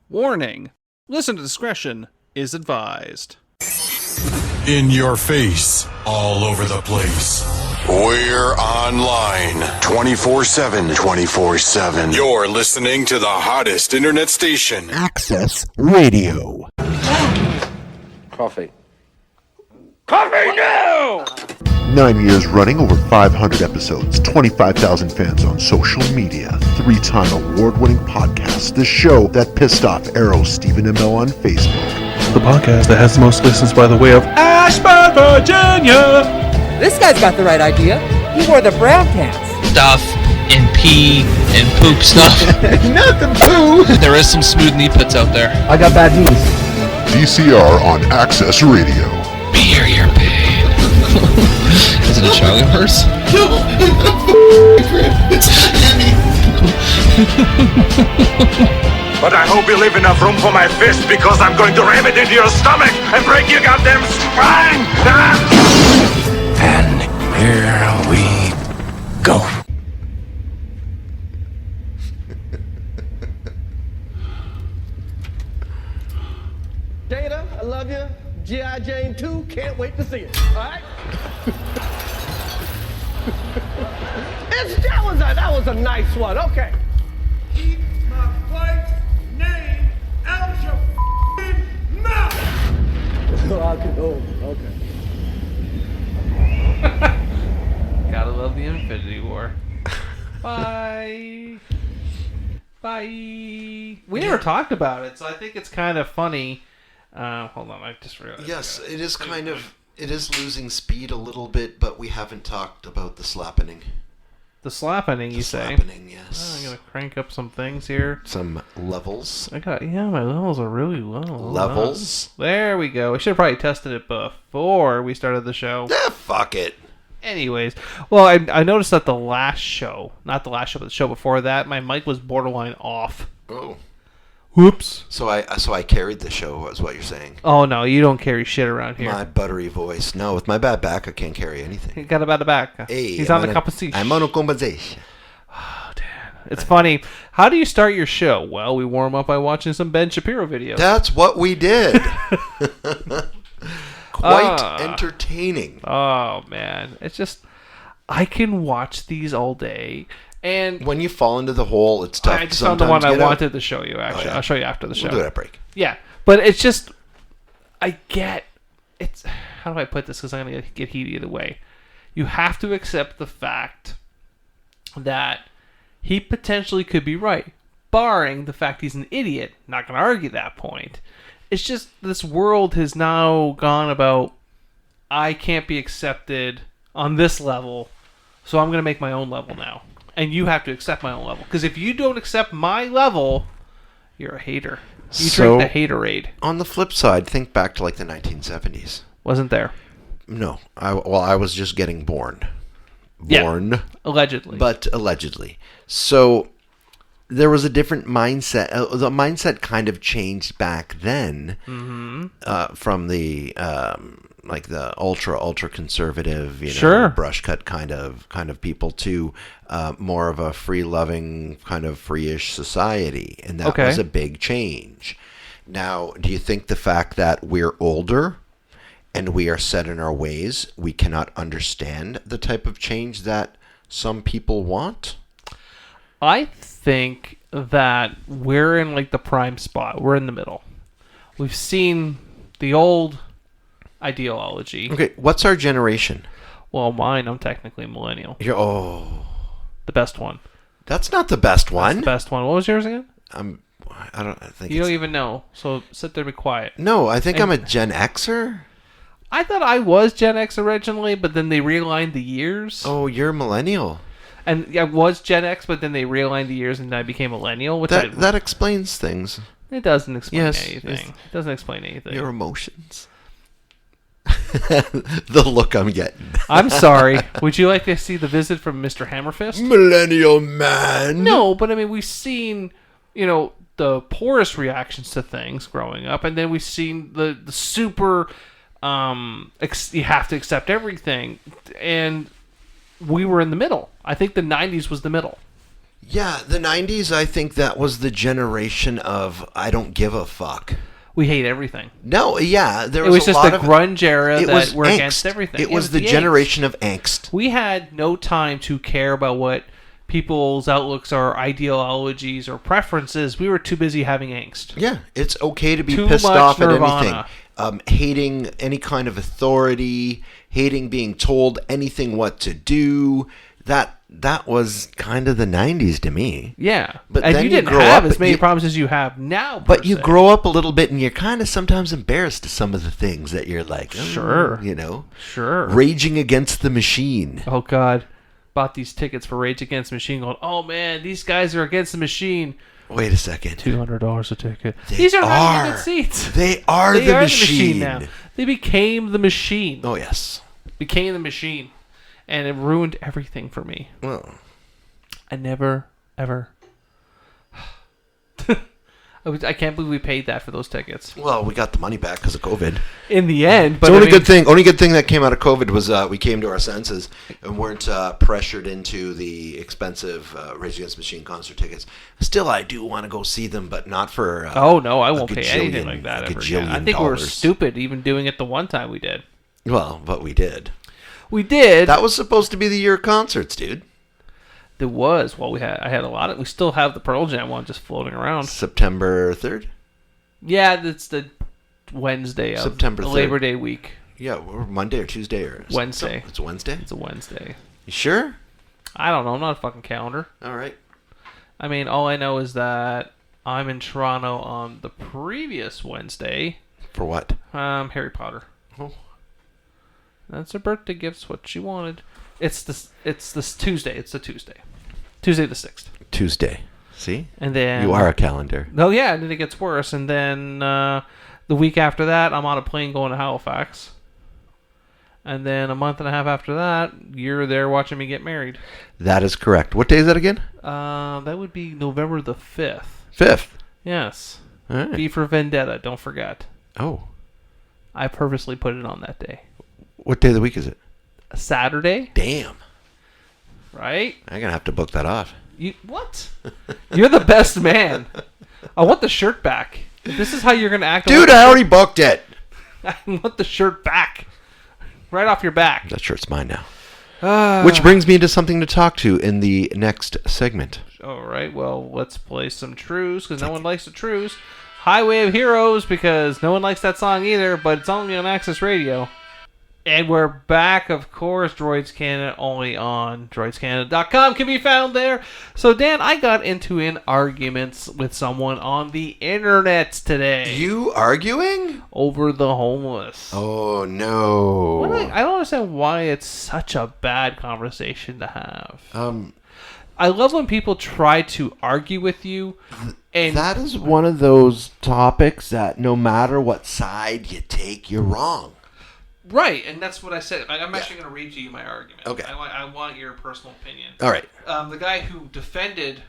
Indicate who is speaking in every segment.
Speaker 1: Warning. Listener discretion is advised.
Speaker 2: In your face, all over the place.
Speaker 3: We're online 24/7. 24/7.
Speaker 2: You're listening to the hottest internet station.
Speaker 4: Access Radio.
Speaker 5: Coffee. Coffee now!
Speaker 4: 9 years running, over 500 episodes, 25,000 fans on social media, 3-time award-winning podcast, the show that pissed off Arrow, Stephen Amell on Facebook.
Speaker 6: The podcast that has the most listens by the way of Ashburn, Virginia.
Speaker 7: This guy's got the right idea. He wore the brown pants.
Speaker 8: Stuff and pee and poop stuff.
Speaker 4: Nothing poo!
Speaker 8: There is some smooth knee pits out there.
Speaker 7: I got bad news.
Speaker 4: DCR on Access Radio.
Speaker 8: Beer your pain. Is it a Charlie horse?
Speaker 9: But I hope you leave enough room for my fist, because I'm going to ram it into your stomach and break your goddamn spine!
Speaker 3: And here we go.
Speaker 5: Dana, I love you. G.I. Jane 2, can't wait to see it. Alright? that was a nice one, okay.
Speaker 9: Keep my wife's name out your f***ing mouth!
Speaker 5: Okay.
Speaker 1: Gotta love the Infinity War. Bye. Bye. We never talked about it, so I think it's kind of funny. Hold on, I just realized.
Speaker 10: Yes, it is kind of, it is losing speed a little bit, but we haven't talked about the slappening.
Speaker 1: The slappening, you say?
Speaker 10: Slappening, yes.
Speaker 1: I'm gonna crank up some things here.
Speaker 10: Some levels.
Speaker 1: My levels are really low.
Speaker 10: Levels?
Speaker 1: There we go. We should have probably tested it before we started the show.
Speaker 10: Fuck it.
Speaker 1: Anyways, well, I noticed that the last show, not the last show, but the show before that, my mic was borderline off.
Speaker 10: Oh.
Speaker 1: Whoops.
Speaker 10: So I carried the show, is what you're saying.
Speaker 1: Oh, no, you don't carry shit around here.
Speaker 10: My buttery voice. No, with my bad back, I can't carry anything.
Speaker 1: He got a bad back.
Speaker 10: Hey,
Speaker 1: He's on a compensation.
Speaker 10: I'm on a compensation.
Speaker 1: Oh, damn. It's funny. How do you start your show? Well, we warm up by watching some Ben Shapiro videos.
Speaker 10: That's what we did. Quite entertaining.
Speaker 1: Oh, man. It's just, I can watch these all day. And
Speaker 10: when you fall into the hole, it's tough.
Speaker 1: I just found the one I wanted to show you, actually. I'll show you after the show.
Speaker 10: We'll do that break.
Speaker 1: Yeah. But it's just, how do I put this? Because I'm going to get heated either way. You have to accept the fact that he potentially could be right, barring the fact he's an idiot. Not going to argue that point. It's just this world has now gone about, I can't be accepted on this level, so I'm going to make my own level now. And you have to accept my own level. Because if you don't accept my level, you're a hater. You drink the haterade.
Speaker 10: On the flip side, think back to like the 1970s.
Speaker 1: Wasn't there?
Speaker 10: No. I was just getting born. Born.
Speaker 1: Yeah, allegedly.
Speaker 10: But allegedly. So there was a different mindset. The mindset kind of changed back then from the like the ultra conservative, brush cut kind of people to more of a free loving kind of free-ish society, and that was a big change. Now, do you think the fact that we're older and we are set in our ways, we cannot understand the type of change that some people want?
Speaker 1: I think that we're in like the prime spot. We're in the middle. We've seen the old ideology.
Speaker 10: Okay, what's our generation?
Speaker 1: Well, I'm technically a millennial. The best one.
Speaker 10: That's not the best one.
Speaker 1: That's the best one. What was yours again?
Speaker 10: I think
Speaker 1: you don't even know. So sit there and be quiet.
Speaker 10: No, I think I'm a Gen Xer.
Speaker 1: I thought I was Gen X originally, but then they realigned the years.
Speaker 10: Oh, you're a millennial.
Speaker 1: And I was Gen X, but then they realigned the years and I became millennial. Which
Speaker 10: that explains things.
Speaker 1: It doesn't explain anything. It doesn't explain anything.
Speaker 10: Your emotions. The look I'm getting.
Speaker 1: I'm sorry. Would you like to see the visit from Mr. Hammerfist?
Speaker 10: Millennial man.
Speaker 1: No, but I mean, we've seen, the poorest reactions to things growing up, and then we've seen the super, you have to accept everything, and we were in the middle. I think the 90s was the middle.
Speaker 10: Yeah, the 90s, I think that was the generation of I don't give a fuck.
Speaker 1: We hate everything.
Speaker 10: No, yeah, there
Speaker 1: It
Speaker 10: was
Speaker 1: was
Speaker 10: a
Speaker 1: just
Speaker 10: lot
Speaker 1: the
Speaker 10: of
Speaker 1: grunge era
Speaker 10: it
Speaker 1: that
Speaker 10: was
Speaker 1: we're
Speaker 10: angst.
Speaker 1: against everything.
Speaker 10: It was the
Speaker 1: angst.
Speaker 10: generation of angst.
Speaker 1: We had no time to care about what people's outlooks or ideologies or preferences. We were too busy having angst.
Speaker 10: Yeah, it's okay to be
Speaker 1: Too
Speaker 10: pissed
Speaker 1: much
Speaker 10: off
Speaker 1: Nirvana.
Speaker 10: at anything. Hating any kind of authority, hating being told anything what to do. That was kind of the 90s to me.
Speaker 1: Yeah.
Speaker 10: But
Speaker 1: and
Speaker 10: then
Speaker 1: you
Speaker 10: you
Speaker 1: didn't
Speaker 10: grow
Speaker 1: have
Speaker 10: up,
Speaker 1: as many
Speaker 10: you-
Speaker 1: problems as you have now.
Speaker 10: But
Speaker 1: per
Speaker 10: you
Speaker 1: se.
Speaker 10: grow up a little bit and you're kind of sometimes embarrassed to some of the things that you're like,
Speaker 1: Sure.
Speaker 10: you know,
Speaker 1: Sure.
Speaker 10: raging against the machine.
Speaker 1: Oh, God. Bought these tickets for Rage Against the Machine going, oh, man, these guys are against the machine.
Speaker 10: Wait a second.
Speaker 1: $200 a ticket.
Speaker 10: They
Speaker 1: These are not
Speaker 10: are.
Speaker 1: even good seats.
Speaker 10: They are
Speaker 1: They
Speaker 10: the
Speaker 1: are
Speaker 10: machine.
Speaker 1: the machine now. They became the machine.
Speaker 10: Oh, yes.
Speaker 1: Became the machine. And it ruined everything for me.
Speaker 10: Well,
Speaker 1: I never, ever... I can't believe we paid that for those tickets.
Speaker 10: well, we got the money back because of COVID.
Speaker 1: In the end, but
Speaker 10: The only
Speaker 1: I mean,
Speaker 10: good thing that came out of COVID was we came to our senses and weren't pressured into the expensive Rage Against the Machine concert tickets. Still, I do want to go see them, but not for.
Speaker 1: Oh no, I won't
Speaker 10: a
Speaker 1: pay
Speaker 10: gajillion-
Speaker 1: anything like that
Speaker 10: a
Speaker 1: ever again. I
Speaker 10: gajillion
Speaker 1: think we were
Speaker 10: dollars.
Speaker 1: stupid even doing it the one time we did.
Speaker 10: Well, but we did.
Speaker 1: We did.
Speaker 10: That was supposed to be the year of concerts, dude.
Speaker 1: There was. Well, I had a lot of. We still have the Pearl Jam one just floating around.
Speaker 10: September 3rd.
Speaker 1: Yeah, that's the Wednesday of
Speaker 10: September
Speaker 1: the
Speaker 10: 3rd.
Speaker 1: Labor Day week.
Speaker 10: Yeah, or Monday or Tuesday or
Speaker 1: Wednesday.
Speaker 10: It's a Wednesday.
Speaker 1: It's a Wednesday.
Speaker 10: You sure?
Speaker 1: I don't know. I'm not a fucking calendar.
Speaker 10: All right.
Speaker 1: I mean, all I know is that I'm in Toronto on the previous Wednesday.
Speaker 10: For what?
Speaker 1: Harry Potter.
Speaker 10: Oh.
Speaker 1: That's her birthday gift's what she wanted. It's this Tuesday. It's the Tuesday. Tuesday the 6th.
Speaker 10: Tuesday. See?
Speaker 1: And then
Speaker 10: You are a calendar.
Speaker 1: Oh yeah, and then it gets worse. And then the week after that, I'm on a plane going to Halifax. And then a month and a half after that, you're there watching me get married.
Speaker 10: That is correct. What day is that again?
Speaker 1: That would be November the 5th.
Speaker 10: 5th.
Speaker 1: Yes.
Speaker 10: All right.
Speaker 1: V for Vendetta, don't forget.
Speaker 10: Oh.
Speaker 1: I purposely put it on that day.
Speaker 10: What day of the week is it?
Speaker 1: A Saturday,
Speaker 10: Damn.
Speaker 1: right?
Speaker 10: I'm going to have to book that off.
Speaker 1: You what? You're the best man. I want the shirt back. If this is how you're going to act.
Speaker 10: Dude, I already booked it.
Speaker 1: I want the shirt back. Right off your back.
Speaker 10: That shirt's mine now. Which brings me into something to talk to in the next segment.
Speaker 1: All right, well, let's play some Trues, because no one likes the Trues. Highway of Heroes, because no one likes that song either, but it's only on Access Radio. And we're back, of course, Droids Canada, only on droidscanada.com, can be found there. So, Dan, I got into an argument with someone on the internet today.
Speaker 10: You arguing?
Speaker 1: Over the homeless.
Speaker 10: Oh, no.
Speaker 1: I don't understand why it's such a bad conversation to have. I love when people try to argue with you. And
Speaker 10: that is one of those topics that no matter what side you take, you're wrong.
Speaker 1: Right, and that's what I said. I'm actually going to read to you my argument.
Speaker 10: Okay.
Speaker 1: I want your personal opinion.
Speaker 10: All right.
Speaker 1: The guy who defended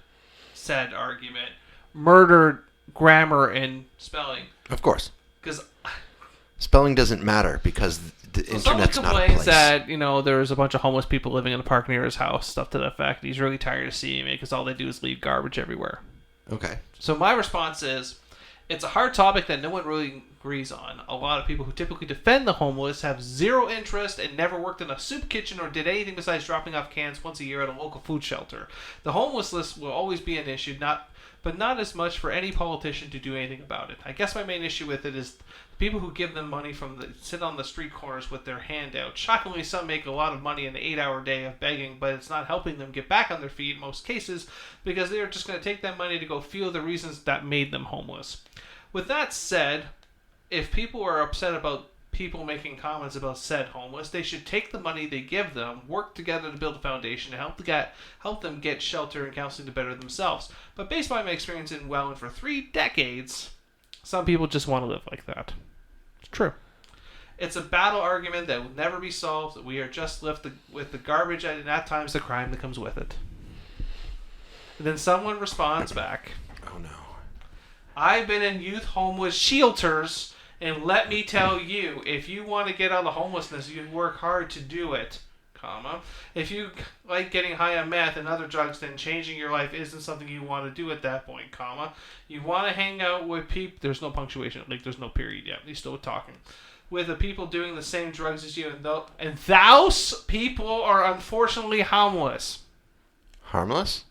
Speaker 1: said argument murdered grammar and spelling.
Speaker 10: Of course.
Speaker 1: Because
Speaker 10: spelling doesn't matter because the internet's not a
Speaker 1: complains
Speaker 10: place.
Speaker 1: that, there's a bunch of homeless people living in a park near his house, stuff to that effect. He's really tired of seeing it because all they do is leave garbage everywhere.
Speaker 10: Okay.
Speaker 1: So my response is, it's a hard topic that no one really agrees on. A lot of people who typically defend the homeless have zero interest and never worked in a soup kitchen or did anything besides dropping off cans once a year at a local food shelter. The homelessness will always be an issue, but not as much for any politician to do anything about it. I guess my main issue with it is the people who give them money sit on the street corners with their hand out. Shockingly, some make a lot of money in an 8-hour day of begging, but it's not helping them get back on their feet in most cases because they're just going to take that money to go fuel the reasons that made them homeless. With that said, if people are upset about people making comments about said homeless, they should take the money they give them, work together to build a foundation to help them get shelter and counseling to better themselves. But based on my experience in Welland for 3 decades, some people just want to live like that. It's true. It's a battle argument that will never be solved. We are just left with the garbage and at times the crime that comes with it. And then someone responds back.
Speaker 10: Oh no.
Speaker 1: I've been in youth homeless shelters, and let me tell you, if you want to get out of homelessness, you work hard to do it. comma. If you like getting high on meth and other drugs, then changing your life isn't something you want to do at that point, comma. You want to hang out with people. There's no punctuation, like there's no period yet. He's still talking. With the people doing the same drugs as you, and those people are unfortunately homeless.
Speaker 10: Harmless?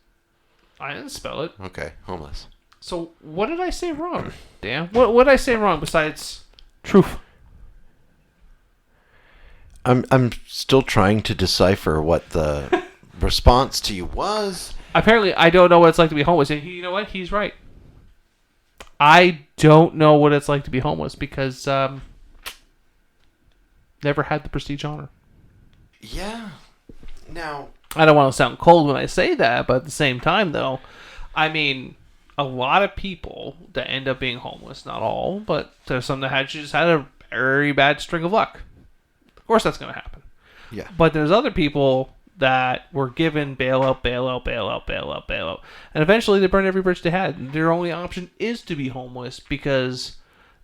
Speaker 1: I didn't spell it.
Speaker 10: Okay, homeless.
Speaker 1: So what did I say wrong? Dan, what did I say wrong besides truth?
Speaker 10: I'm still trying to decipher what the response to you was.
Speaker 1: Apparently, I don't know what it's like to be homeless. And you know what? He's right. I don't know what it's like to be homeless because never had the prestige honor.
Speaker 10: Yeah. Now,
Speaker 1: I don't want to sound cold when I say that, but at the same time, though, I mean, a lot of people that end up being homeless, not all, but there's some that just had a very bad string of luck. Of course, that's going to happen.
Speaker 10: Yeah.
Speaker 1: But there's other people that were given bailout, and eventually they burned every bridge they had. Their only option is to be homeless because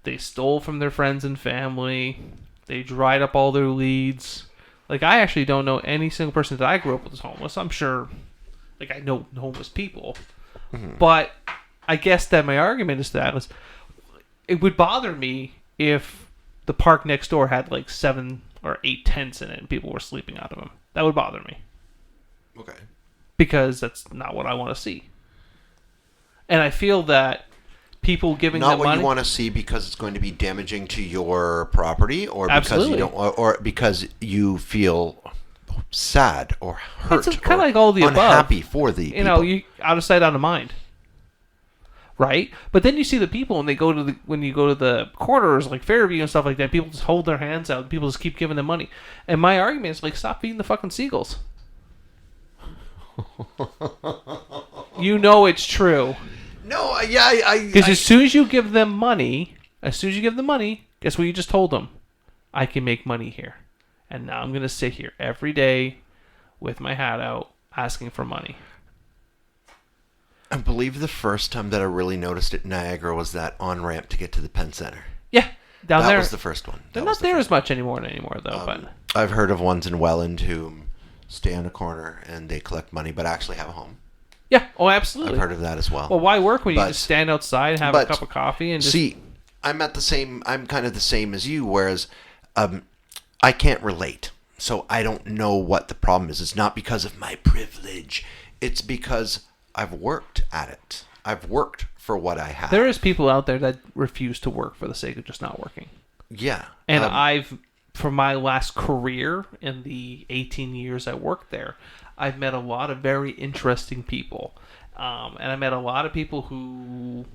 Speaker 1: they stole from their friends and family. They dried up all their leads. Like, I actually don't know any single person that I grew up with is homeless. I'm sure, like, I know homeless people. Mm-hmm. But I guess that my argument is that it would bother me if the park next door had, like, 7 or 8 tents in it and people were sleeping out of them. That would bother me.
Speaker 10: Okay.
Speaker 1: Because that's not what I want to see. And I feel that people giving them money...
Speaker 10: Not what you want to see because it's going to be damaging to your property, or because
Speaker 1: Absolutely.
Speaker 10: you don't, or because you feel sad or hurt,
Speaker 1: it's kind of like all the
Speaker 10: unhappy
Speaker 1: above.
Speaker 10: for the people.
Speaker 1: You know, you out of sight, out of mind, right? But then you see the people, and when you go to the corridors like Fairview and stuff like that, people just hold their hands out, and people just keep giving them money. And my argument is like, stop feeding the fucking seagulls. You know it's true.
Speaker 10: No, yeah,
Speaker 1: because as soon as you give them money, guess what you just told them? I can make money here. And now I'm going to sit here every day with my hat out asking for money.
Speaker 10: I believe the first time that I really noticed it in Niagara was that on-ramp to get to the Penn Center.
Speaker 1: Yeah, down there.
Speaker 10: That was the first one.
Speaker 1: They're not there as much anymore, though. But
Speaker 10: I've heard of ones in Welland who stay on a corner and they collect money but actually have a home.
Speaker 1: Yeah, oh, absolutely.
Speaker 10: I've heard of that as well.
Speaker 1: Well, why work when you just stand outside and have a cup of coffee and just...
Speaker 10: See, I'm kind of the same as you, whereas I can't relate. So I don't know what the problem is. It's not because of my privilege. It's because I've worked at it. I've worked for what I have.
Speaker 1: There is people out there that refuse to work for the sake of just not working.
Speaker 10: Yeah.
Speaker 1: And for my last career, in the 18 years I worked there, I've met a lot of very interesting people. And I met a lot of people who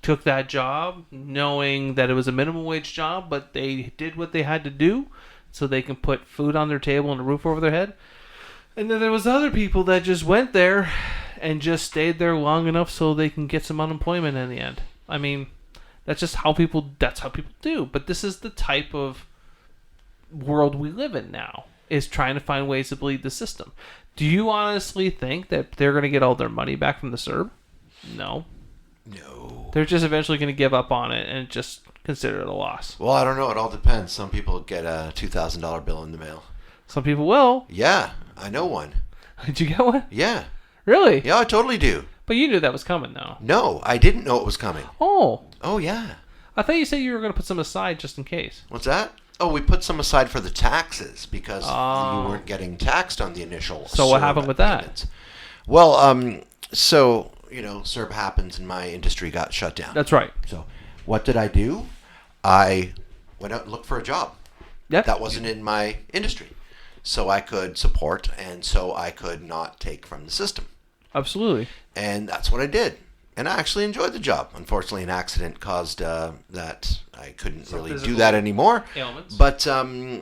Speaker 1: took that job knowing that it was a minimum wage job, but they did what they had to do so they can put food on their table and a roof over their head. And then there was other people that just went there and just stayed there long enough so they can get some unemployment in the end. I mean, that's how people do. But this is the type of world we live in now, is trying to find ways to bleed the system. Do you honestly think that they're going to get all their money back from the CERB? No. They're just eventually going to give up on it and just consider it a loss.
Speaker 10: Well, I don't know. It all depends. Some people get a $2,000 bill in the mail.
Speaker 1: Some people will.
Speaker 10: Yeah, I know one.
Speaker 1: Did you get one?
Speaker 10: Yeah.
Speaker 1: Really?
Speaker 10: Yeah, I totally do.
Speaker 1: But you knew that was coming, though.
Speaker 10: No, I didn't know it was coming.
Speaker 1: Oh.
Speaker 10: Oh, yeah.
Speaker 1: I thought you said you were going to put some aside just in case.
Speaker 10: What's that? Oh, we put some aside for the taxes because you weren't getting taxed on the initial.
Speaker 1: So what happened with that?
Speaker 10: Well, so, CERB happens and my industry got shut down.
Speaker 1: That's right.
Speaker 10: So what did I do? I went out and looked for a job.
Speaker 1: Yep.
Speaker 10: That wasn't in my industry. So I could support and so I could not take from the system.
Speaker 1: Absolutely.
Speaker 10: And that's what I did. And I actually enjoyed the job. Unfortunately, an accident caused that I couldn't really do that anymore.
Speaker 1: Ailments.
Speaker 10: But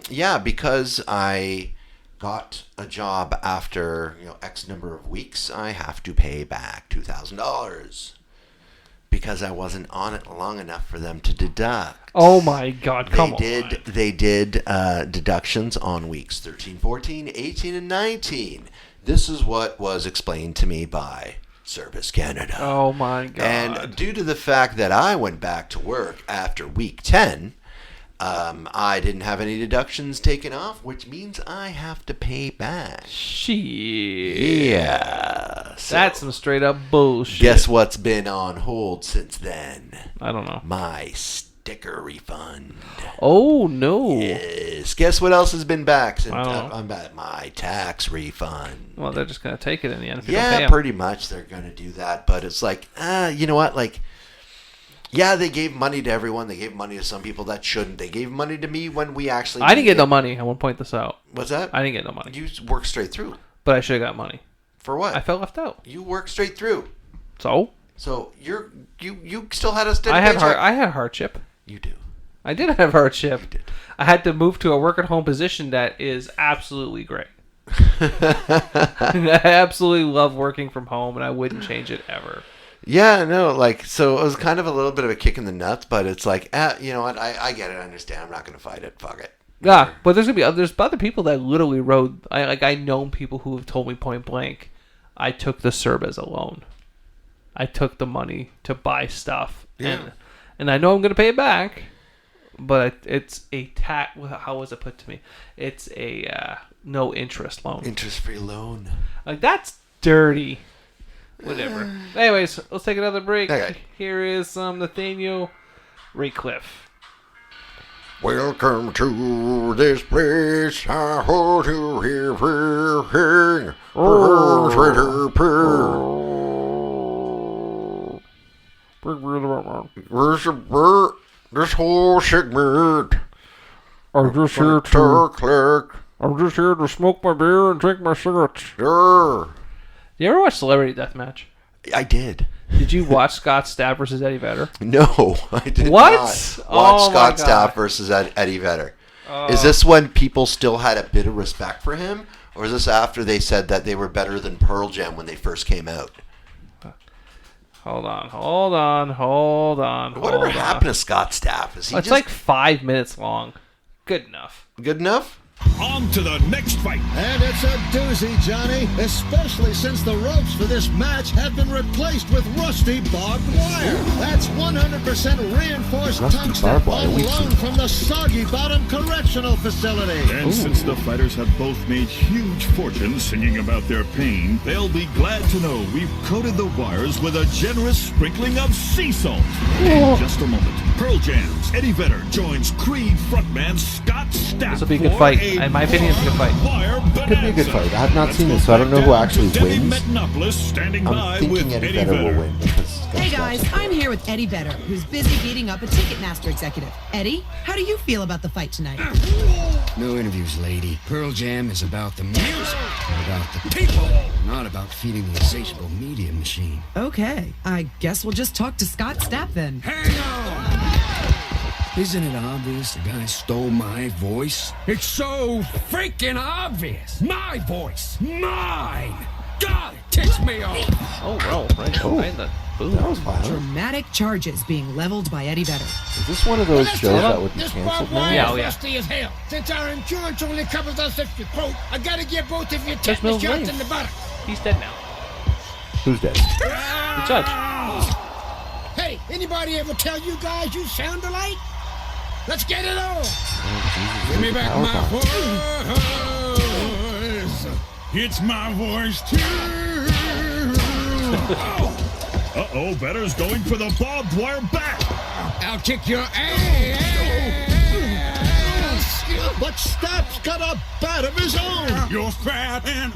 Speaker 10: yeah, because I got a job after X number of weeks, I have to pay back $2,000 because I wasn't on it long enough for them to deduct.
Speaker 1: Oh my God! Come on.
Speaker 10: They did deductions on weeks 13, 14, 18, and 19. This is what was explained to me by Service Canada.
Speaker 1: Oh my God.
Speaker 10: And due to the fact that I went back to work after week 10, I didn't have any deductions taken off, which means I have to pay back.
Speaker 1: Shit.
Speaker 10: Yeah. So
Speaker 1: That's some straight up bullshit.
Speaker 10: guess what's been on hold since then?
Speaker 1: I don't know.
Speaker 10: My sticker refund.
Speaker 1: Oh, no.
Speaker 10: Yes. Guess what else has been back since
Speaker 1: I don't know.
Speaker 10: I'm back? My tax refund.
Speaker 1: Well, they're just going to take it in the end if you don't pay
Speaker 10: Yeah,
Speaker 1: 'em.
Speaker 10: pretty much they're going to do that. But it's like, you know what? Like, yeah, they gave money to everyone. They gave money to some people that shouldn't. They gave money to me when we actually
Speaker 1: I didn't get
Speaker 10: needed
Speaker 1: no
Speaker 10: it.
Speaker 1: money. I want to point this out.
Speaker 10: What's that?
Speaker 1: I didn't get no money.
Speaker 10: You worked straight through.
Speaker 1: But I should have got money.
Speaker 10: For what?
Speaker 1: I felt left out.
Speaker 10: You worked straight through.
Speaker 1: So?
Speaker 10: So you still had a steady
Speaker 1: I had
Speaker 10: paycheck?
Speaker 1: I had hardship.
Speaker 10: You do.
Speaker 1: I did have hardship.
Speaker 10: You did.
Speaker 1: I had to move to a work at home position that is absolutely great. I absolutely love working from home, and I wouldn't change it ever.
Speaker 10: Yeah, no, like, so it was kind of a little bit of a kick in the nuts, but it's like, you know what, I get it, I understand, I'm not going to fight it, fuck it.
Speaker 1: Yeah, but there's other people that literally rode. I know people who have told me point blank, I took the CERB as a loan. I took the money to buy stuff,
Speaker 10: Yeah.
Speaker 1: and I know I'm going to pay it back, but it's a tax. How was it put to me? It's a no interest loan.
Speaker 10: Interest-free loan.
Speaker 1: Like, that's dirty. Whatever. Anyways, let's take another break.
Speaker 10: Okay.
Speaker 1: Here is Nathaniel Raycliffe.
Speaker 10: Welcome to this place. I hold you here. This whole segment.
Speaker 1: I'm just here to smoke my beer and drink my cigarettes.
Speaker 10: Sure.
Speaker 1: You ever watch Celebrity Deathmatch?
Speaker 10: I did.
Speaker 1: Did you watch Scott Stapp versus Eddie Vedder?
Speaker 10: No, I did
Speaker 1: What?
Speaker 10: not watch
Speaker 1: Oh, my
Speaker 10: Scott
Speaker 1: God.
Speaker 10: Stapp versus Eddie Vedder. Is this when people still had a bit of respect for him? Or is this after they said that they were better than Pearl Jam when they first came out?
Speaker 1: Hold on.
Speaker 10: Whatever happened to Scott Stapp? Is he
Speaker 1: It's
Speaker 10: just
Speaker 1: like 5 minutes long. Good enough.
Speaker 10: good enough?
Speaker 9: On to the next fight.
Speaker 5: And it's a doozy, Johnny, especially since the ropes for this match have been replaced with rusty barbed wire. That's 100% reinforced tungsten on loan from the Soggy Bottom Correctional Facility.
Speaker 9: And since the fighters have both made huge fortunes singing about their pain, they'll be glad to know we've coated the wires with a generous sprinkling of sea salt. In just a moment, Pearl Jam's Eddie Vedder joins Creed frontman Scott Stapp.
Speaker 1: This will be a good fight. In my opinion, it's a good fight.
Speaker 11: Could be a good fight. I have not seen this, so I don't know who actually wins.
Speaker 10: I'm thinking Eddie Vedder will win.
Speaker 12: Hey guys, I'm here with Eddie Vedder, who's busy beating up a Ticketmaster executive. Eddie, how do you feel about the fight tonight?
Speaker 13: No interviews, lady. Pearl Jam is about the music, about the people, not about feeding the insatiable media machine.
Speaker 12: Okay, I guess we'll just talk to Scott Stapp then.
Speaker 13: Hang on! Isn't it obvious the guy stole my voice? It's so freaking obvious! My voice! Mine! God, it ticks me off!
Speaker 1: Oh, well, right behind the boom.
Speaker 11: That was violent.
Speaker 12: Dramatic charges being leveled by Eddie Vedder.
Speaker 11: Is this one of those shows that would be canceled now?
Speaker 1: Yeah, oh, yeah.
Speaker 14: Rusty as hell. Since our insurance only covers us if you quote, I gotta get both of you
Speaker 1: Judge
Speaker 14: tetanus
Speaker 1: Mills
Speaker 14: shots
Speaker 1: wins.
Speaker 14: in the butt.
Speaker 1: He's dead now.
Speaker 11: Who's dead?
Speaker 1: The judge.
Speaker 14: Hey, anybody ever tell you guys you sound alike? Let's get it on. Give me back my voice.
Speaker 9: It's my voice too. Uh-oh, Vedder's going for the barbed wire back.
Speaker 14: I'll kick your ass.
Speaker 5: But Stapp's got a bat of his own.
Speaker 9: You're fat and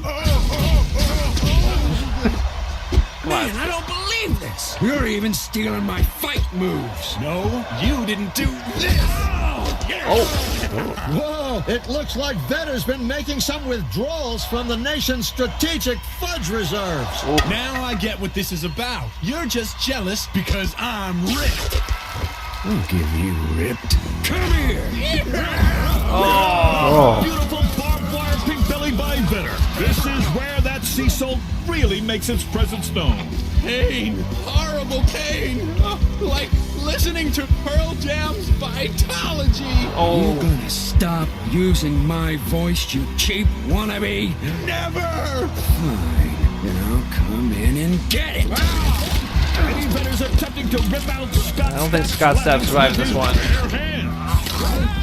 Speaker 13: Man, I don't believe this! You're even stealing my fight moves!
Speaker 9: No, you didn't do this.
Speaker 5: Whoa, it looks like Vedder's been making some withdrawals from the nation's strategic fudge reserves.
Speaker 9: Now I get what this is about. You're just jealous because I'm ripped.
Speaker 13: I'll give you ripped. Come here!
Speaker 9: Beautiful barbed wire pink belly by Vedder. This is where that sea salt really makes its presence known.
Speaker 15: Pain, horrible pain, like listening to Pearl Jam's Vitology.
Speaker 13: You gonna stop using my voice, you cheap wannabe?
Speaker 9: Never!
Speaker 13: Fine, then I'll come in and get it.
Speaker 9: Eddie Vedder's attempting to rip out Scott.
Speaker 1: I don't think Scott Stapp survived this one.
Speaker 9: Bare hands.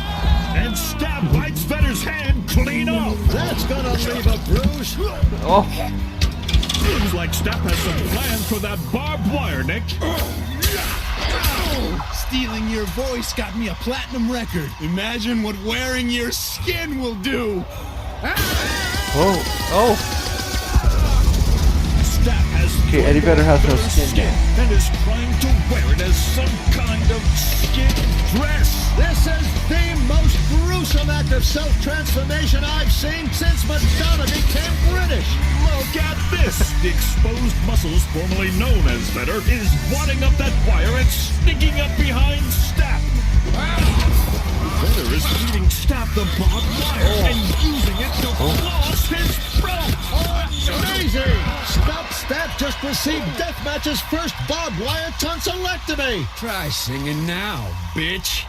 Speaker 9: and Stab bites Vedder's hand clean off.
Speaker 5: That's gonna leave a bruise.
Speaker 1: Oh.
Speaker 9: Seems like Stab has some plans for that barbed wire, Nick.
Speaker 15: Stealing your voice got me a platinum record. Imagine what wearing your skin will do.
Speaker 1: Oh.
Speaker 9: Stab has
Speaker 11: Okay, Eddie Vedder has no skin.
Speaker 9: and is trying to wear it as some kind of skin dress.
Speaker 5: This is the most gruesome act of self-transformation I've seen since Madonna became British.
Speaker 9: Look at this! The exposed muscles formerly known as Vedder is wadding up that wire and sneaking up behind Stab. Vedder is feeding Stab the barbed wire and using it to floss his throat.
Speaker 5: Amazing! Stab just received Deathmatch's first barbed wire tonsillectomy.
Speaker 13: Try singing now, bitch.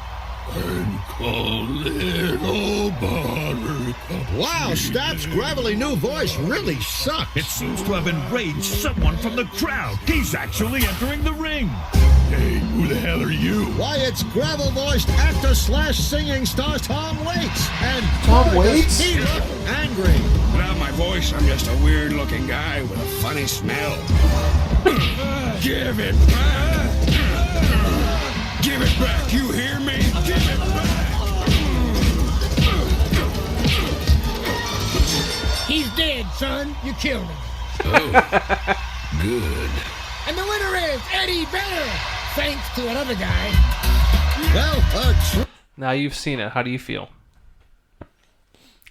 Speaker 9: And call little buttercup.
Speaker 5: Wow, Stab's gravelly new voice really sucks.
Speaker 9: It seems to have enraged someone from the crowd. He's actually entering the ring. Hey, who the hell are you?
Speaker 5: Why, it's gravel-voiced actor/singing star Tom Waits. And
Speaker 11: Tom Waits?
Speaker 5: He looked angry.
Speaker 13: Without my voice, I'm just a weird-looking guy with a funny smell. Give it back! Give it back, you hear me? Give it back!
Speaker 14: He's dead, son. You killed him.
Speaker 13: Oh, good.
Speaker 14: And the winner is Eddie Vedder, thanks to another guy.
Speaker 5: Well,
Speaker 1: Now you've seen it. How do you feel?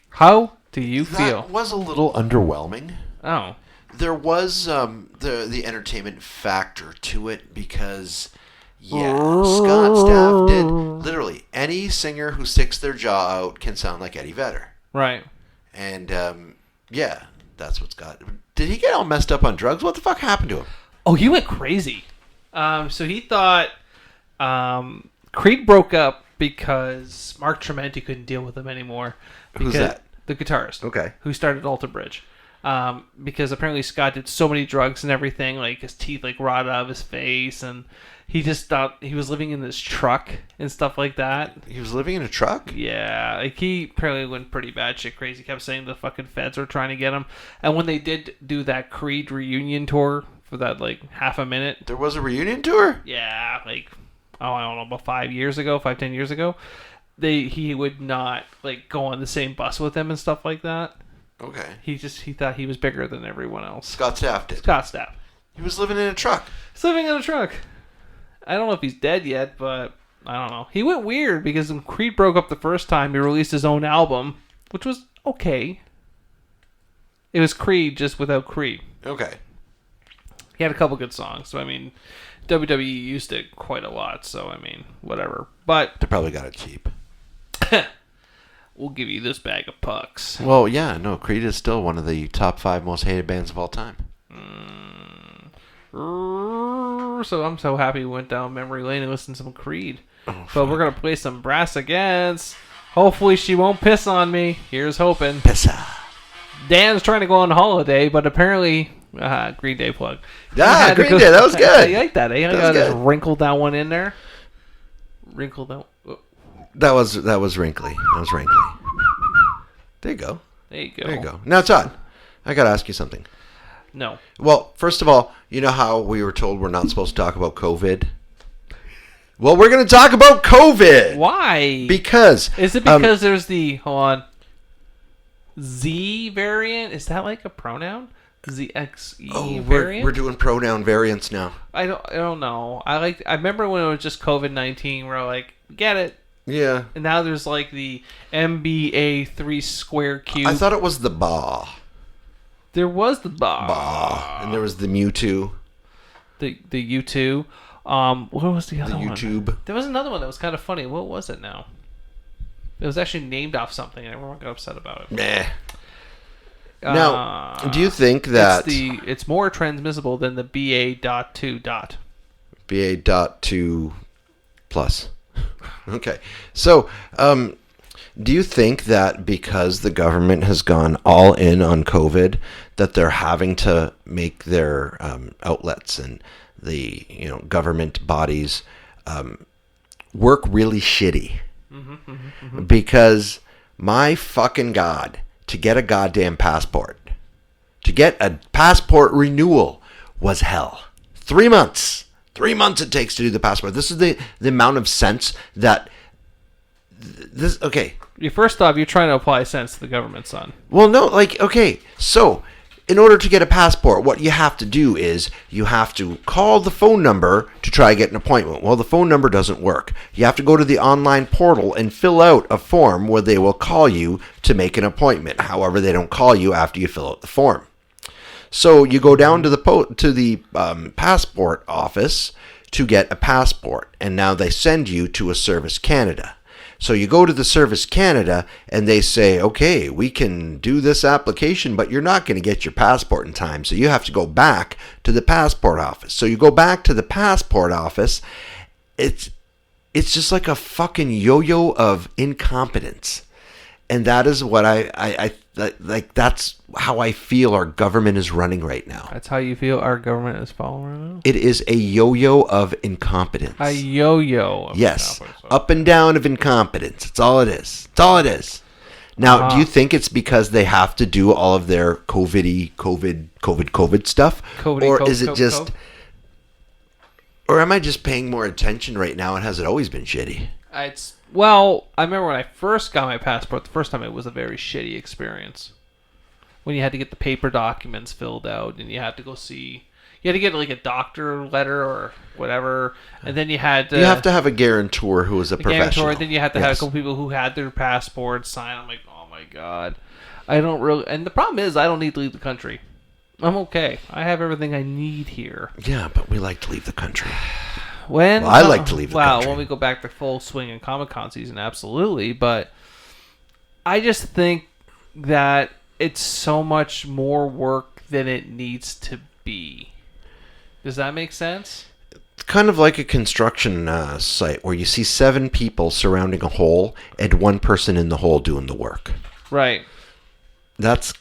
Speaker 1: How do you feel?
Speaker 10: That was a little underwhelming.
Speaker 1: Oh.
Speaker 10: There was the entertainment factor to it because, yeah, Scott Stapp did literally any singer who sticks their jaw out can sound like Eddie Vedder.
Speaker 1: Right.
Speaker 10: And yeah, that's what Scott. Did he get all messed up on drugs? What the fuck happened to him?
Speaker 1: Oh, he went crazy. So he thought Creed broke up because Mark Tremonti couldn't deal with him anymore.
Speaker 10: Who's that?
Speaker 1: The guitarist.
Speaker 10: Okay.
Speaker 1: Who started Alter Bridge. Because apparently Scott did so many drugs and everything, like his teeth like rotted out of his face, and he just thought he was living in this truck and stuff like that.
Speaker 10: He was living in a truck?
Speaker 1: Yeah, like he apparently went pretty bad shit crazy. He kept saying the fucking feds were trying to get him. And when they did do that Creed reunion tour for that like half a minute.
Speaker 10: There was a reunion tour?
Speaker 1: Yeah, like, I don't know, about 10 years ago. He would not like go on the same bus with them and stuff like that.
Speaker 10: Okay.
Speaker 1: He thought he was bigger than everyone else.
Speaker 10: Scott Stapp did.
Speaker 1: Scott Stapp.
Speaker 10: He was living in a truck.
Speaker 1: He's living in a truck. I don't know if he's dead yet, but I don't know. He went weird because when Creed broke up the first time, he released his own album, which was okay. It was Creed just without Creed.
Speaker 10: Okay.
Speaker 1: He had a couple good songs, so I mean, WWE used it quite a lot, so I mean, whatever. But
Speaker 10: they probably got it cheap.
Speaker 1: We'll give you this bag of pucks.
Speaker 10: Well, yeah, no, Creed is still one of the top 5 most hated bands of all time.
Speaker 1: So I'm so happy we went down memory lane and listened to some Creed. But we're going to play some Brass Against. Hopefully she won't piss on me. Here's hoping.
Speaker 10: Pissa.
Speaker 1: Dan's trying to go on holiday, but apparently... Green Day plug.
Speaker 10: Ah, Green Day, that was good.
Speaker 1: You like that, eh? I just wrinkled that one in there. Wrinkled that...
Speaker 10: That was wrinkly. That was wrinkly. There you go.
Speaker 1: There you go.
Speaker 10: There you go. Now, Todd, I got to ask you something.
Speaker 1: No.
Speaker 10: Well, first of all, you know how we were told we're not supposed to talk about COVID? Well, we're going to talk about COVID.
Speaker 1: Why?
Speaker 10: Because...
Speaker 1: Is it because there's the... Hold on. Z variant? Is that like a pronoun? ZXE variant?
Speaker 10: We're doing pronoun variants now.
Speaker 1: I don't know. I remember when it was just COVID-19 where like, get it.
Speaker 10: Yeah.
Speaker 1: And now there's like the MBA 3 square cube.
Speaker 10: I thought it was the BA.
Speaker 1: There was the BA.
Speaker 10: BA. And there was the Mewtwo.
Speaker 1: The U2. What was the other one?
Speaker 10: The YouTube.
Speaker 1: There was another one that was kind of funny. What was it now? It was actually named off something and everyone got upset about it.
Speaker 10: Meh. Now, do you think that
Speaker 1: it's more transmissible than the BA.2 dot?
Speaker 10: BA.2 plus. Okay. So, do you think that because the government has gone all in on COVID, that they're having to make their outlets and the government bodies work really shitty Because my fucking God, to get a goddamn passport, to get a passport renewal was hell. 3 months. 3 months it takes to do the passport. This is the amount of sense that this. Okay.
Speaker 1: First off, you're trying to apply sense to the government, son.
Speaker 10: Well, no, like, okay, so in order to get a passport, what you have to do is you have to call the phone number to try to get an appointment. Well, the phone number doesn't work. You have to go to the online portal and fill out a form where they will call you to make an appointment. However, they don't call you after you fill out the form. So you go down to the passport office to get a passport, and now they send you to a Service Canada. So you go to the Service Canada and they say, okay, we can do this application, but you're not going to get your passport in time. So you have to go back to the passport office. So you go back to the passport office. It's just like a fucking yo-yo of incompetence. And that is what I like. That's how I feel our government is running right now.
Speaker 1: That's how you feel our government is following right now?
Speaker 10: It is a yo-yo of incompetence.
Speaker 1: A yo-yo of
Speaker 10: yes, up and down of incompetence. That's all it is. That's all it is. Now, do you think it's because they have to do all of their COVID stuff? Or is it just... Or am I just paying more attention right now, and has it always been shitty?
Speaker 1: Well, I remember when I first got my passport, the first time it was a very shitty experience. When you had to get the paper documents filled out, and you had to go see... You had to get like a doctor letter or whatever, and then you had to...
Speaker 10: You have to have a guarantor who is a professional.
Speaker 1: Then you had to have a couple people who had their passports signed. I'm like, oh my God. I don't really... And the problem is, I don't need to leave the country. I'm okay. I have everything I need here.
Speaker 10: Yeah, but we like to leave the country.
Speaker 1: I
Speaker 10: like to leave the country.
Speaker 1: When we go back to full swing in Comic-Con season, absolutely. But I just think that it's so much more work than it needs to be. Does that make sense?
Speaker 10: It's kind of like a construction site where you see 7 people surrounding a hole and 1 person in the hole doing the work.
Speaker 1: Right.
Speaker 10: That's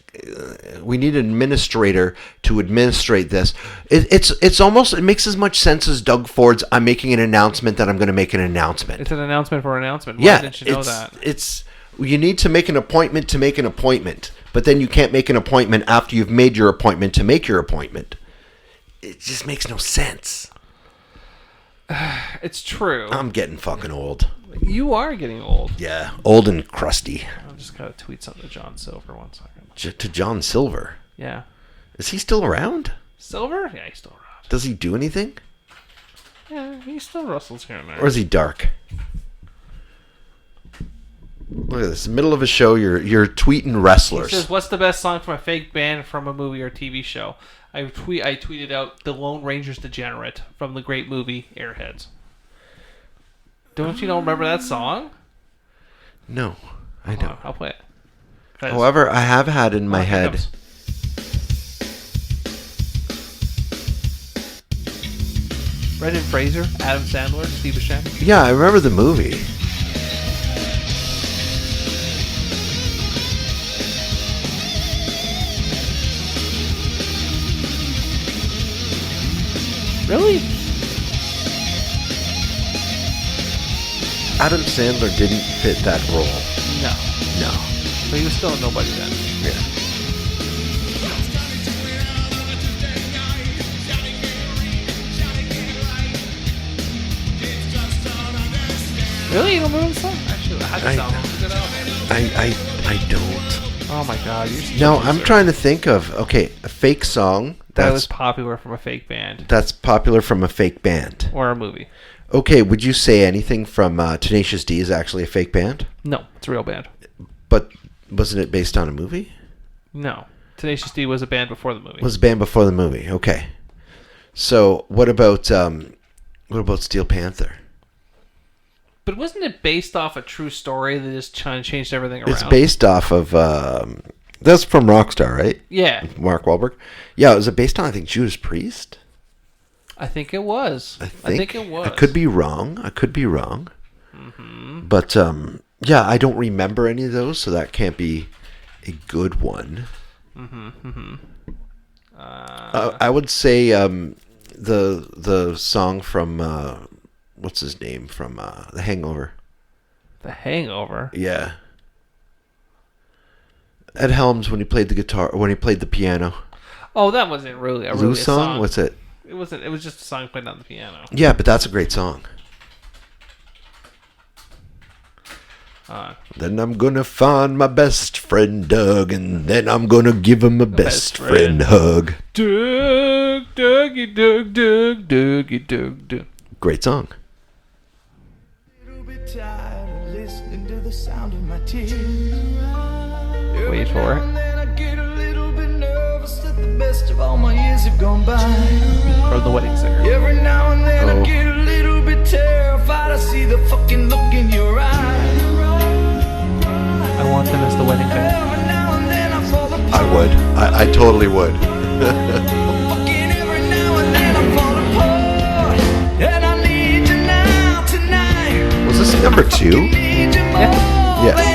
Speaker 10: we need an administrator to administrate this. It's almost, it makes as much sense as Doug Ford's "I'm making an announcement that I'm going to make an announcement."
Speaker 1: It's an announcement for an announcement. Why didn't you know that?
Speaker 10: It's you need to make an appointment to make an appointment, but then you can't make an appointment after you've made your appointment to make your appointment. It just makes no sense.
Speaker 1: It's true.
Speaker 10: I'm getting fucking old.
Speaker 1: You are getting old.
Speaker 10: Yeah, old and crusty.
Speaker 1: I'm just gotta tweet something to John Silver 1 second.
Speaker 10: To John Silver?
Speaker 1: Yeah.
Speaker 10: Is he still around?
Speaker 1: Silver? Yeah, he's still around.
Speaker 10: Does he do anything?
Speaker 1: Yeah, he still rustles here and there.
Speaker 10: Or is he dark? Look at this. Middle of a show, you're tweeting wrestlers.
Speaker 1: He says, what's the best song from a fake band from a movie or TV show? I tweeted out The Lone Ranger's Degenerate from the great movie Airheads. Don't you remember that song?
Speaker 10: No, I don't.
Speaker 1: I'll play it.
Speaker 10: However, I have had in my head...
Speaker 1: Brendan Fraser, Adam Sandler, Steve Buscemi.
Speaker 10: Yeah, I remember the movie.
Speaker 1: Really?
Speaker 10: Adam Sandler didn't fit that role.
Speaker 1: No. But he was still a nobody then.
Speaker 10: Yeah.
Speaker 1: Really? You don't remember the song? Actually,
Speaker 10: I don't.
Speaker 1: Oh my God.
Speaker 10: No, I'm trying to think of, a fake song
Speaker 1: that was popular from a fake band.
Speaker 10: That's popular from a fake band.
Speaker 1: Or a movie.
Speaker 10: Okay, would you say anything from Tenacious D is actually a fake band?
Speaker 1: No, it's a real band.
Speaker 10: But wasn't it based on a movie?
Speaker 1: No. Tenacious D was a band before the movie.
Speaker 10: Was a band before the movie, okay. So, what about Steel Panther?
Speaker 1: But wasn't it based off a true story that just changed everything around?
Speaker 10: It's based off of... that's from Rockstar, right?
Speaker 1: Yeah.
Speaker 10: Mark Wahlberg. Yeah, it was based on, I think, Judas Priest.
Speaker 1: I think it was. I think it was.
Speaker 10: I could be wrong.
Speaker 1: Mm-hmm.
Speaker 10: But, yeah, I don't remember any of those, so that can't be a good one. I would say the song from... what's his name from The Hangover?
Speaker 1: The Hangover.
Speaker 10: Yeah. Ed Helms when he played the guitar, when he played the piano.
Speaker 1: Oh, that wasn't really a
Speaker 10: song? What's it?
Speaker 1: It wasn't. It was just a song played on the piano.
Speaker 10: Yeah, but that's a great song. Then I'm gonna find my best friend Doug, and then I'm gonna give him a best friend hug.
Speaker 1: Doug, Dougie, Doug, Doug, Dougie, Doug, Doug.
Speaker 10: Great song.
Speaker 1: Wait for it. From the Wedding Singer.
Speaker 16: Every now and then I get a little bit terrified. I see the fucking look in your eyes.
Speaker 1: I want them as the wedding band.
Speaker 10: I would. I totally would. Was this number 2?
Speaker 1: Yeah.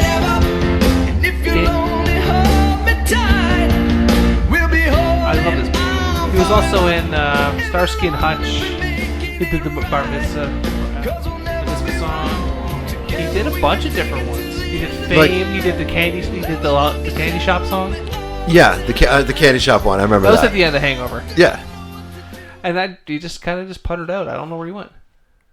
Speaker 1: I love this. He was also in Starsky and Hutch. He did the Bar Mitzvah song. He did a bunch of different ones. He did Fame. He did the Candy. He did the Candy Shop song.
Speaker 10: Yeah, the Candy Shop one. I remember that.
Speaker 1: That was at the end of Hangover.
Speaker 10: Yeah.
Speaker 1: And he just kind of just puttered out. I don't know where he went.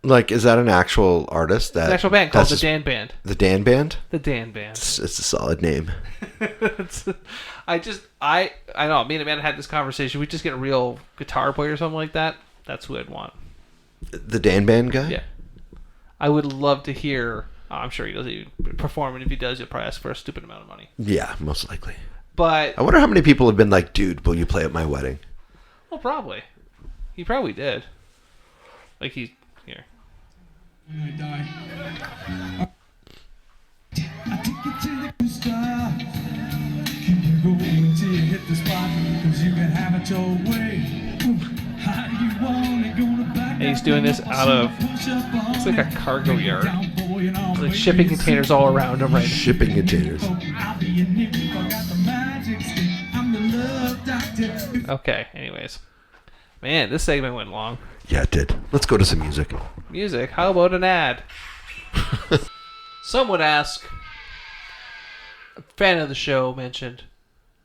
Speaker 10: Like, is that an actual artist?
Speaker 1: It's an actual band called the Dan Band.
Speaker 10: The Dan Band?
Speaker 1: The Dan Band.
Speaker 10: It's a solid name.
Speaker 1: I know. Me and Amanda had this conversation. We just get a real guitar player or something like that. That's who I'd want.
Speaker 10: The Dan Band guy?
Speaker 1: Yeah. I would love to hear. I'm sure he doesn't even perform, and if he does, he'll probably ask for a stupid amount of money.
Speaker 10: Yeah, most likely.
Speaker 1: But
Speaker 10: I wonder how many people have been like, dude, will you play at my wedding?
Speaker 1: Well, probably. He probably did. Like, he's here.
Speaker 16: I take you to the star. Can you go until you hit the spot? Cause you can have it your way. How you want it, gonna back.
Speaker 1: And he's doing this out of, it's like a cargo yard. There's like shipping containers all around him right now.
Speaker 10: Shipping containers.
Speaker 1: Okay, anyways. Man, this segment went long.
Speaker 10: Yeah, it did. Let's go to some music.
Speaker 1: Music? How about an ad? Some would ask, a fan of the show mentioned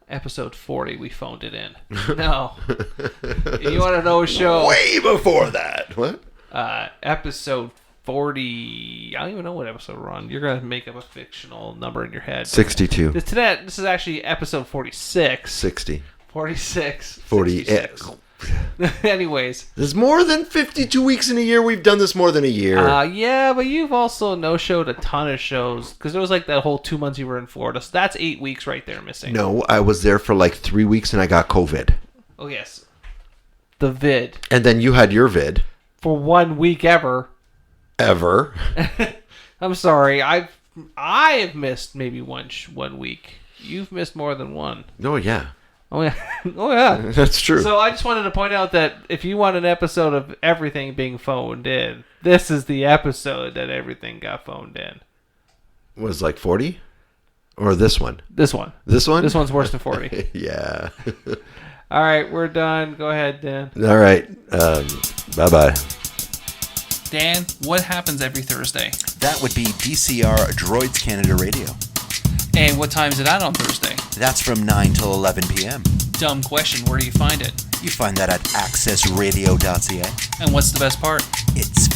Speaker 1: episode 40, we phoned it in. No. You want to know a show?
Speaker 10: Way before that. What?
Speaker 1: Episode 40. I don't even know what episode we're on. You're going to make up a fictional number in your head.
Speaker 10: 62.
Speaker 1: This is actually episode 46.
Speaker 10: 60.
Speaker 1: 46.
Speaker 10: 48.
Speaker 1: Anyways.
Speaker 10: There's more than 52 weeks in a year. We've done this more than a year.
Speaker 1: Yeah, but you've also no-showed a ton of shows. Because there was like that whole 2 months you were in Florida. So that's 8 weeks right there missing.
Speaker 10: No, I was there for like 3 weeks and I got COVID.
Speaker 1: Oh, yes. The vid.
Speaker 10: And then you had your vid.
Speaker 1: For 1 week ever.
Speaker 10: Ever.
Speaker 1: I'm sorry. I have missed maybe one week. You've missed more than one.
Speaker 10: Oh, yeah.
Speaker 1: Oh, yeah. Oh, yeah.
Speaker 10: That's true.
Speaker 1: So I just wanted to point out that if you want an episode of everything being phoned in, this is the episode that everything got phoned in.
Speaker 10: Was like 40? Or this one?
Speaker 1: This one.
Speaker 10: This one?
Speaker 1: This one's worse than 40.
Speaker 10: Yeah.
Speaker 1: All right, we're done. Go ahead, Dan.
Speaker 10: All right. Bye-bye.
Speaker 1: Dan, what happens every Thursday?
Speaker 17: That would be DCR Droids Canada Radio.
Speaker 1: And what time is it out on Thursday?
Speaker 17: That's from 9 till 11 p.m.
Speaker 1: Dumb question. Where do you find it?
Speaker 17: You find that at accessradio.ca.
Speaker 1: And what's the best part?
Speaker 17: It's